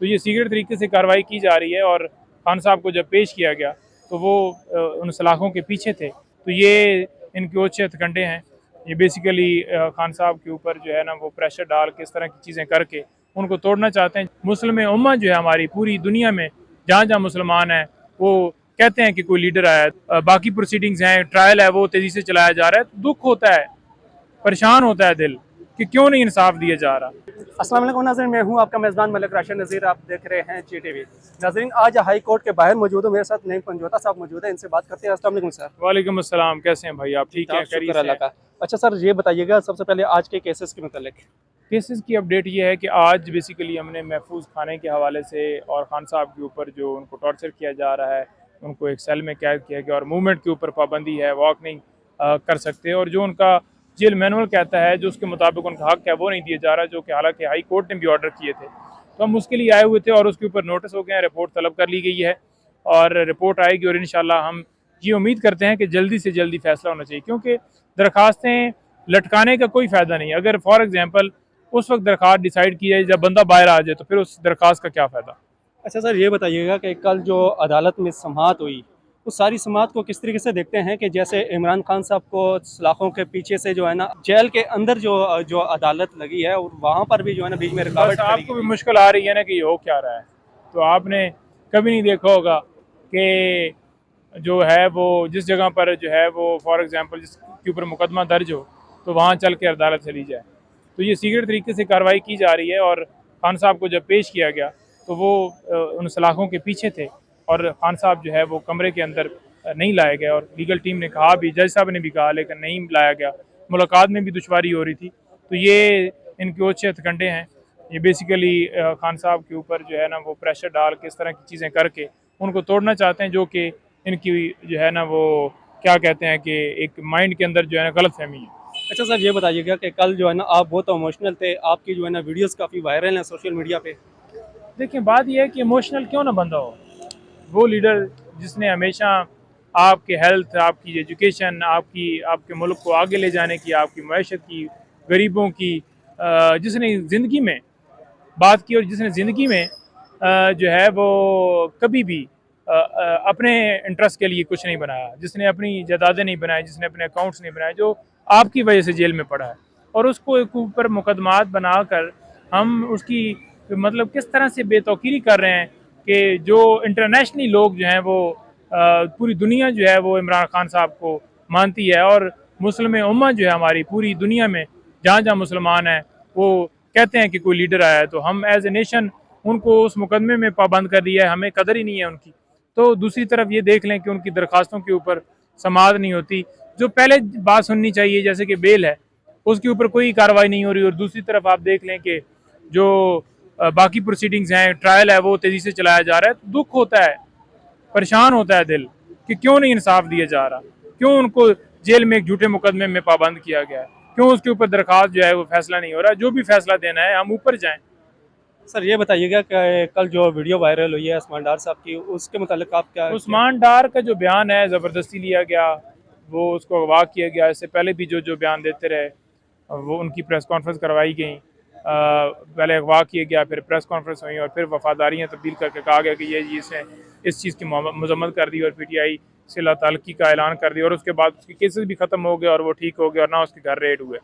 तो ये सीक्रेट तरीके से कार्रवाई की जा रही है। और खान साहब को जब पेश किया गया तो वो उन सलाखों के पीछे थे। तो ये इनके ओछे हथकंडे हैं। ये बेसिकली खान साहब के ऊपर जो है ना वो प्रेशर डाल के इस तरह की चीज़ें करके उनको तोड़ना चाहते हैं। मुस्लिम उम्मा जो है हमारी पूरी दुनिया में जहाँ जहाँ मुसलमान हैं वो कहते हैं कि कोई लीडर आया है। बाकी प्रोसीडिंग्स हैं, ट्रायल है, वो तेज़ी से चलाया जा रहा है। तो दुख होता है, परेशान होता है दिल कि क्यों नहीं इंसाफ दिया जा रहा। अस्सलाम वालेकुम नाज़रीन, मैं हूं आपका मेज़बान मलिक राशिद नज़ीर। आप देख रहे हैं GTV। नाज़रीन, आज हाई कोर्ट के बाहर मौजूद हूं, मेरे साथ नईम पंजोता साहब मौजूद हैं, इनसे बात करते हैं। अस्सलाम वालेकुम सर। वालेकुम अस्सलाम, कैसे हैं भाई आप? जी ठीक साहब, हैं, शुक्र खैरियत से अल्लाह हैं? का। अच्छा सर, ये बताइएगा सबसे पहले आज के केसेस के मतलब। केसेस की अपडेट ये है कि आज बेसिकली हमने महफूज खाने के हवाले से और खान साहब के ऊपर जो उनको टॉर्चर किया जा रहा है, उनको एक सेल में कैद किया गया और मूवमेंट के ऊपर पाबंदी है, वॉक नहीं कर सकते। और जो उनका जेल मैनुअल कहता है, जो उसके मुताबिक उनका हक है वो नहीं दिया जा रहा, जो कि हालांकि हाई कोर्ट ने भी ऑर्डर किए थे। तो हम उसके लिए आए हुए थे और उसके ऊपर नोटिस हो गए हैं, रिपोर्ट तलब कर ली गई है और रिपोर्ट आएगी। और इंशाल्लाह हम ये उम्मीद करते हैं कि जल्दी से जल्दी फैसला होना चाहिए, क्योंकि दरखास्तें लटकाने का कोई फ़ायदा नहीं। अगर फॉर एग्जांपल उस वक्त दरखास्त डिसाइड की जाए जब बंदा बाहर आ जाए, तो फिर उस दरखास्त का क्या फ़ायदा। अच्छा सर, ये बताइएगा कि कल जो अदालत में समाअत हुई, उस सारी समाअत को किस तरीके से देखते हैं कि जैसे इमरान खान साहब को सलाखों के पीछे से जो है ना जेल के अंदर जो जो अदालत लगी है, और वहाँ पर भी जो है ना बीच में बस रुकावट खड़ी आपको की भी गई। मुश्किल आ रही है ना कि ये हो क्या रहा है। तो आपने कभी नहीं देखा होगा कि जो है वो जिस जगह पर जो है वो फॉर एग्जांपल जिसके ऊपर मुकदमा दर्ज हो, तो वहाँ चल के अदालत चली जाए। तो ये सीक्रेट तरीके से कार्रवाई की जा रही है। और खान साहब को जब पेश किया गया तो वो उन सलाखों के पीछे थे और खान साहब जो है वो कमरे के अंदर नहीं लाए गए। और लीगल टीम ने कहा भी, जज साहब ने भी कहा, लेकिन नहीं लाया गया। मुलाकात में भी दुश्वारी हो रही थी। तो ये इनके ओछे हथकंडे हैं। ये बेसिकली खान साहब के ऊपर जो है ना वो प्रेशर डाल के इस तरह की चीज़ें करके उनको तोड़ना चाहते हैं, जो कि इनकी जो है ना वो क्या कहते हैं कि एक माइंड के अंदर जो है ना गलत फहमी है। अच्छा सर, ये बताइएगा कि कल जो है ना आप बहुत इमोशनल थे, आपकी जो है ना वीडियोस काफ़ी वायरल हैं सोशल मीडिया पे। देखिए, बात यह है कि इमोशनल क्यों ना बंदा हो। वो लीडर जिसने हमेशा आपके हेल्थ, आपकी एजुकेशन, आपके मुल्क को आगे ले जाने की, आपकी मैशत की, गरीबों की, जिसने ज़िंदगी में बात की और जिसने ज़िंदगी में जो है वो कभी भी अपने इंटरेस्ट के लिए कुछ नहीं बनाया, जिसने अपनी जायदादें नहीं बनाई, जिसने अपने अकाउंट्स नहीं बनाए, जो आपकी वजह से जेल में पड़ा है। और उसको एक ऊपर मुकदमात बनाकर हम उसकी मतलब किस तरह से बेतौकीरी कर रहे हैं कि जो इंटरनेशनली लोग जो हैं वो पूरी दुनिया जो है वो इमरान खान साहब को मानती है। और मुस्लिम उम्मा जो है हमारी पूरी दुनिया में जहाँ जहाँ मुसलमान हैं वो कहते हैं कि कोई लीडर आया है। तो हम एज ए नेशन उनको उस मुकदमे में पाबंद कर दिया है, हमें कदर ही नहीं है उनकी। तो दूसरी तरफ ये देख लें कि उनकी दरखास्तों के ऊपर समाअत नहीं होती। जो पहले बात सुननी चाहिए जैसे कि बेल है, उसके ऊपर कोई कार्रवाई नहीं हो रही। और दूसरी तरफ आप देख लें कि जो बाकी प्रोसीडिंग्स हैं, ट्रायल है, वो तेज़ी से चलाया जा रहा है। तो दुख होता है, परेशान होता है दिल कि क्यों नहीं इंसाफ दिया जा रहा, क्यों उनको जेल में एक झूठे मुकदमे में पाबंद किया गया है, क्यों उसके ऊपर दरखास्त जो है वो फैसला नहीं हो रहा। जो भी फैसला देना है हम ऊपर जाएं। सर ये बताइएगा कि कल जो वीडियो वायरल हुई है आसमान डार साहब की, उसके मुतालिक आप क्या। उस्मान डार का जो बयान है ज़बरदस्ती लिया गया, वो उसको अगवा किया गया। इससे पहले भी जो जो बयान देते रहे वो उनकी प्रेस कॉन्फ्रेंस करवाई गई। पहले अगवा किया गया, फिर प्रेस कॉन्फ्रेंस हुई और फिर वफादारियाँ तब्दील करके कहा गया कि ये इसने इस चीज़ की मजम्मत कर दी और PTI से ताल्लुकी का ऐलान कर दिया। और उसके बाद उसके केसेस भी ख़त्म हो गए और वो ठीक हो गए और ना उसके घर रेड हुए।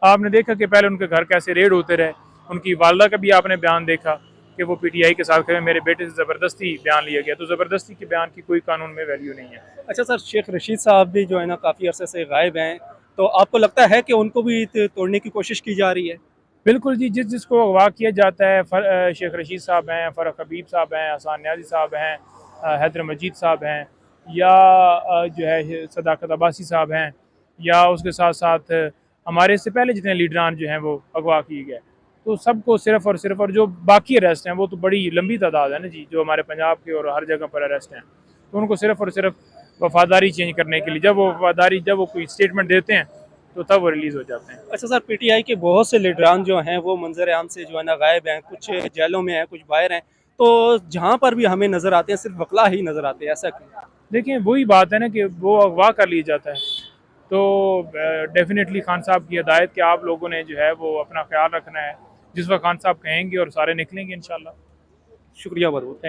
आपने देखा कि पहले उनके घर कैसे रेड होते रहे। उनकी वालदा का भी आपने बयान देखा कि वो PTI के साथ खड़े, मेरे बेटे से ज़बरदस्ती बयान लिया गया। तो ज़बरदस्ती के बयान की कोई कानून में वैल्यू नहीं है। अच्छा सर, शेख रशीद साहब भी जो है ना काफ़ी अरसे से गायब हैं, तो आपको लगता है कि उनको भी तोड़ने की कोशिश की जा रही है? बिल्कुल जी, जिसको अगवा किया जाता है, शेख रशीद साहब हैं, फ़रख हबीब साहब हैं, हसान न्याज़ी साहब हैं, हैदर मजीद साहब हैं, या जो है सदाकत अब्बासी साहब हैं, या उसके साथ साथ हमारे इससे पहले जितने लीडरान जो हैं वो अगवा किए गए। तो सबको सिर्फ और जो बाकी अरेस्ट हैं वो तो बड़ी लंबी तादाद है ना जी, जो हमारे पंजाब के और हर जगह पर अरेस्ट हैं। तो उनको सिर्फ और सिर्फ वफादारी चेंज करने के लिए, जब वो कोई स्टेटमेंट देते हैं तो तब वो रिलीज़ हो जाते हैं। अच्छा सर, पीटीआई के बहुत से लीडरान जो हैं वो मंजर आम से जो है ना गायब हैं, कुछ जेलों में हैं, कुछ बाहर हैं। तो जहाँ पर भी हमें नज़र आते हैं सिर्फ वकला ही नज़र आते हैं, ऐसा क्यों? देखिए, वही बात है ना कि वो अगवा कर लिया जाता है। तो डेफिनेटली खान साहब की हदायत कि आप लोगों ने जो है वो अपना ख्याल रखना है। जिस वक्त खान साहब कहेंगे और सारे निकलेंगे इंशाल्लाह। शुक्रिया बहुत बहुत।